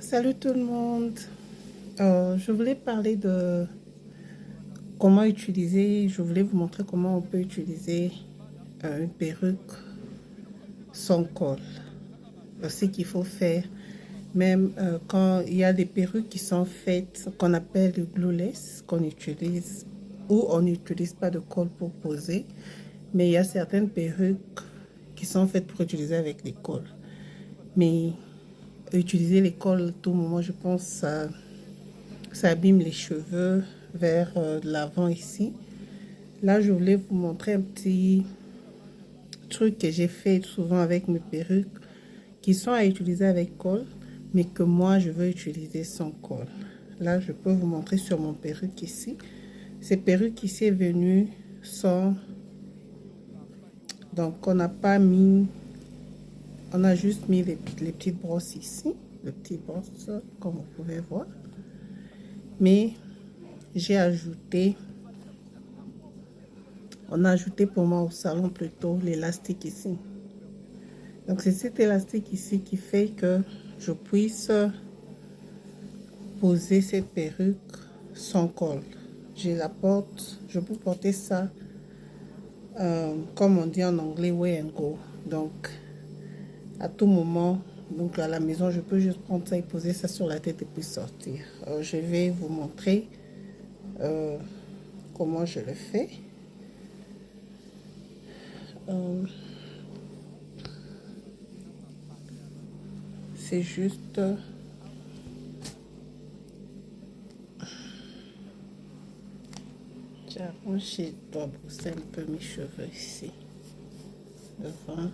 Salut tout le monde. Je voulais parler de comment utiliser, je voulais vous montrer comment on peut utiliser une perruque sans col. Ce qu'il faut faire, même quand il y a des perruques qui sont faites, qu'on appelle le glueless, qu'on utilise, ou on n'utilise pas de col pour poser, mais il y a certaines perruques qui sont faites pour utiliser avec des cols. Mais utiliser les cols à tout moment, je pense, ça abîme les cheveux vers l'avant ici. Là, je voulais vous montrer un petit truc que j'ai fait souvent avec mes perruques qui sont à utiliser avec col, mais que moi, je veux utiliser sans col. Là, je peux vous montrer sur mon perruque ici. Ces perruques ici est venue sans... Donc, on n'a pas mis... On a juste mis les petites brosses ici. Les petites brosses, comme vous pouvez voir. Mais j'ai ajouté... On a ajouté pour moi au salon plutôt l'élastique ici. Donc c'est cet élastique ici qui fait que je puisse poser cette perruque sans col. Je la porte, je peux porter ça comme on dit en anglais way and go. Donc à tout moment, donc à la maison, je peux juste prendre ça et poser ça sur la tête et puis sortir. Je vais vous montrer comment je le fais. C'est juste j'arrange, je dois brosser un peu mes cheveux ici devant.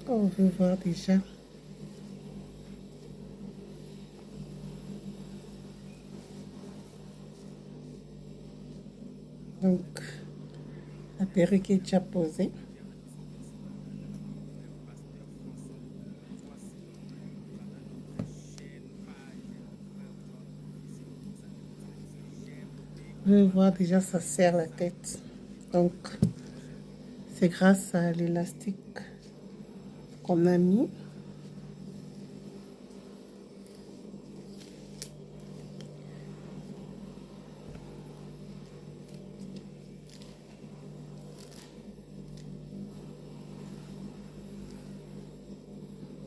On veut voir déjà. Donc, la perruque est déjà posée. Vous pouvez voir déjà, ça serre la tête. Donc, c'est grâce à l'élastique qu'on a mis.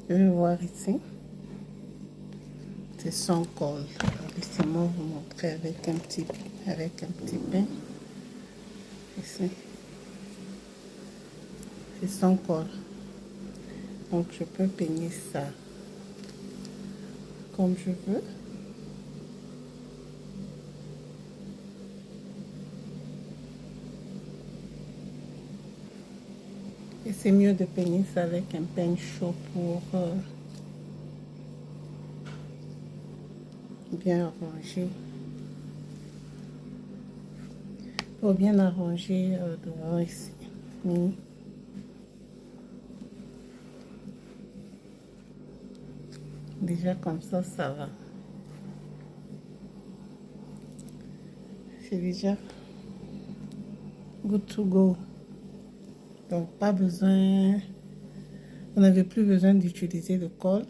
Je vais voir ici. C'est sans col. Laissez-moi vous montrer avec un petit pain. Ici. C'est sans col. Donc, je peux peigner ça comme je veux. Et c'est mieux de peigner ça avec un pain chaud pour bien arranger. Pour bien arranger devant ici. Déjà comme ça, ça va. C'est déjà good to go. Donc pas besoin, vous n'avez plus besoin d'utiliser de colle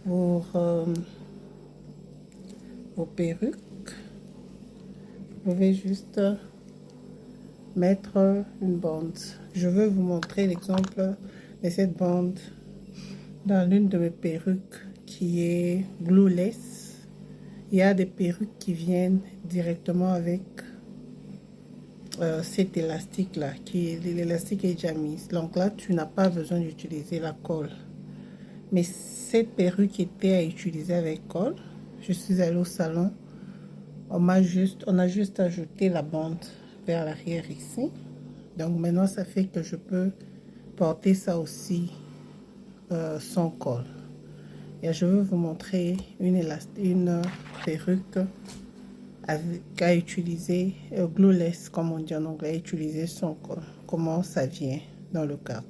pour vos perruques. Vous pouvez juste mettre une bande. Je veux vous montrer l'exemple de cette bande dans l'une de mes perruques qui est glueless. Il y a des perruques qui viennent directement avec cet élastique là, l'élastique est déjà mis. Donc là, tu n'as pas besoin d'utiliser la colle. Mais cette perruque était à utiliser avec colle. Je suis allée au salon. On a juste ajouté la bande vers l'arrière ici. Donc maintenant, ça fait que je peux porter ça aussi sans colle. Et je vais vous montrer une perruque à utiliser, glueless comme on dit en anglais, utiliser sans col. Comment ça vient dans le cas.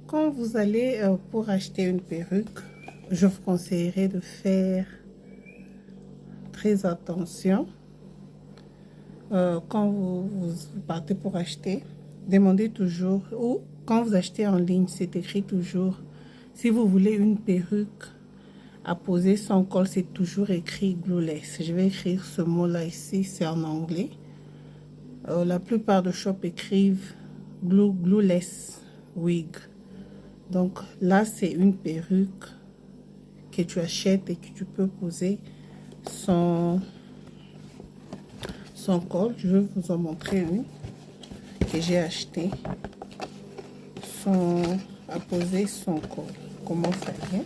Quand vous allez pour acheter une perruque, je vous conseillerais de faire très attention. Quand vous partez pour acheter, demandez toujours, ou quand vous achetez en ligne, c'est écrit toujours, si vous voulez une perruque à poser sans col, c'est toujours écrit glueless. Je vais écrire ce mot-là ici, c'est en anglais. La plupart de shops écrivent glueless wig. Donc là, c'est une perruque que tu achètes et que tu peux poser sans col. Je vais vous en montrer une que j'ai acheté à poser son col. Comment ça vient?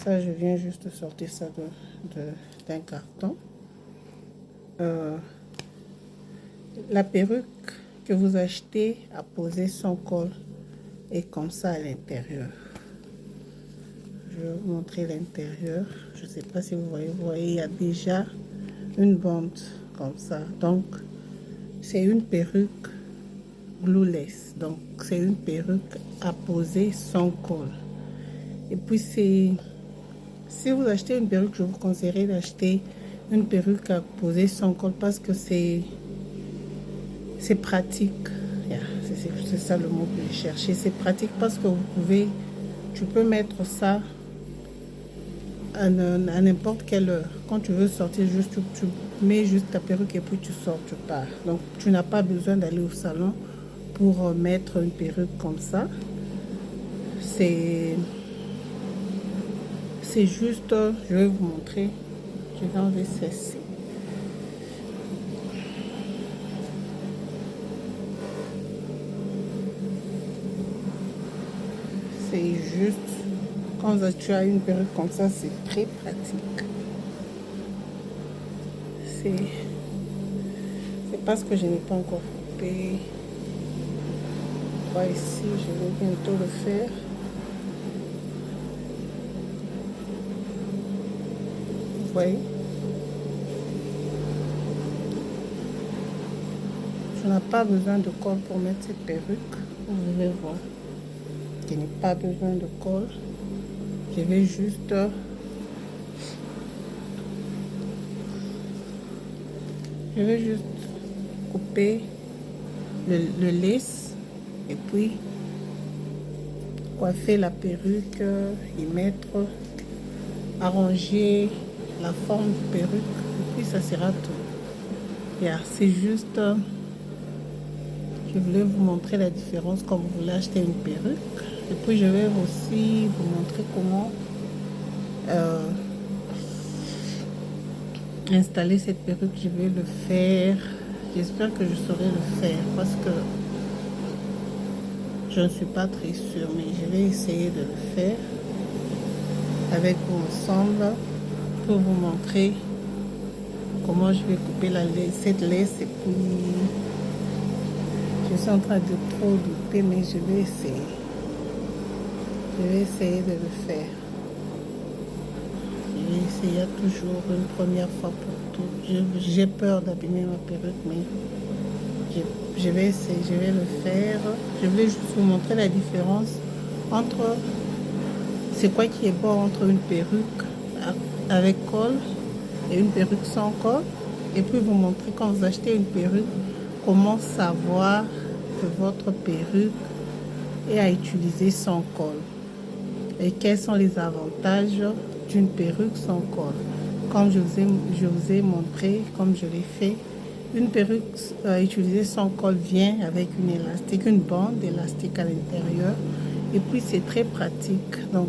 Ça, je viens juste de sortir ça d'un carton. La perruque que vous achetez à poser son col est comme ça à l'intérieur. Je vais vous montrer l'intérieur. Je ne sais pas si vous voyez, il y a déjà une bande comme ça. Donc, c'est une perruque glueless. Donc, c'est une perruque à poser sans col. Et puis, si vous achetez une perruque, je vous conseillerais d'acheter une perruque à poser sans col parce que c'est pratique. Yeah, c'est ça le mot que je cherchais. C'est pratique parce que tu peux mettre ça à n'importe quelle heure. Quand tu veux sortir, juste tu mets juste ta perruque et puis tu sors, tu pars. Donc tu n'as pas besoin d'aller au salon pour mettre une perruque comme ça. C'est juste, je vais vous montrer. Je vais enlever celle-ci. C'est juste, quand tu as une perruque comme ça, c'est très pratique. C'est parce que je n'ai pas encore coupé. Voilà, ici, je vais bientôt le faire. Vous voyez? Tu n'as pas besoin de col pour mettre cette perruque. Vous allez voir. Je n'ai pas besoin de col. Je vais juste couper le lace et puis coiffer la perruque, y mettre, arranger la forme de perruque et puis ça sera tout. Yeah, c'est juste, je voulais vous montrer la différence quand vous voulez acheter une perruque. Et puis je vais aussi vous montrer comment installer cette perruque. Je vais le faire. J'espère que je saurai le faire parce que je ne suis pas très sûre, mais je vais essayer de le faire avec vous ensemble pour vous montrer comment je vais couper cette lace. Et puis je suis en train de trop douter, mais je vais essayer. Je vais essayer de le faire. Je vais essayer. Il y a toujours une première fois pour tout. J'ai peur d'abîmer ma perruque, mais je vais essayer. Je vais le faire. Je voulais juste vous montrer la différence entre... C'est quoi qui est bon entre une perruque avec col et une perruque sans col. Et puis vous montrer quand vous achetez une perruque, comment savoir que votre perruque est à utiliser sans col. Et quels sont les avantages d'une perruque sans col. Comme je vous ai montré, comme je l'ai fait, une perruque utilisée sans col vient avec une élastique, une bande élastique à l'intérieur. Et puis c'est très pratique. Donc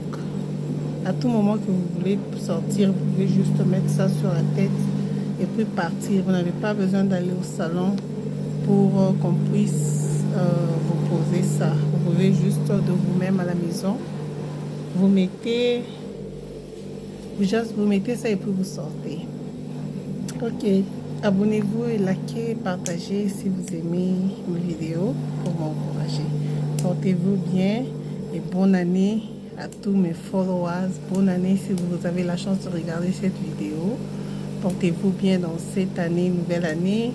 à tout moment que vous voulez sortir, vous pouvez juste mettre ça sur la tête et puis partir. Vous n'avez pas besoin d'aller au salon pour qu'on puisse vous poser ça. Vous pouvez juste de vous-même à la maison. Vous mettez ça et puis vous sortez. Ok, abonnez-vous et likez, partagez si vous aimez mes vidéos pour m'encourager. Portez-vous bien et bonne année à tous mes followers. Bonne année si vous avez la chance de regarder cette vidéo. Portez-vous bien dans cette année, nouvelle année.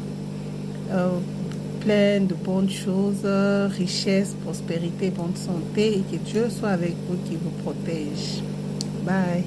Plein de bonnes choses, richesse, prospérité, bonne santé et que Dieu soit avec vous, qui vous protège. Bye.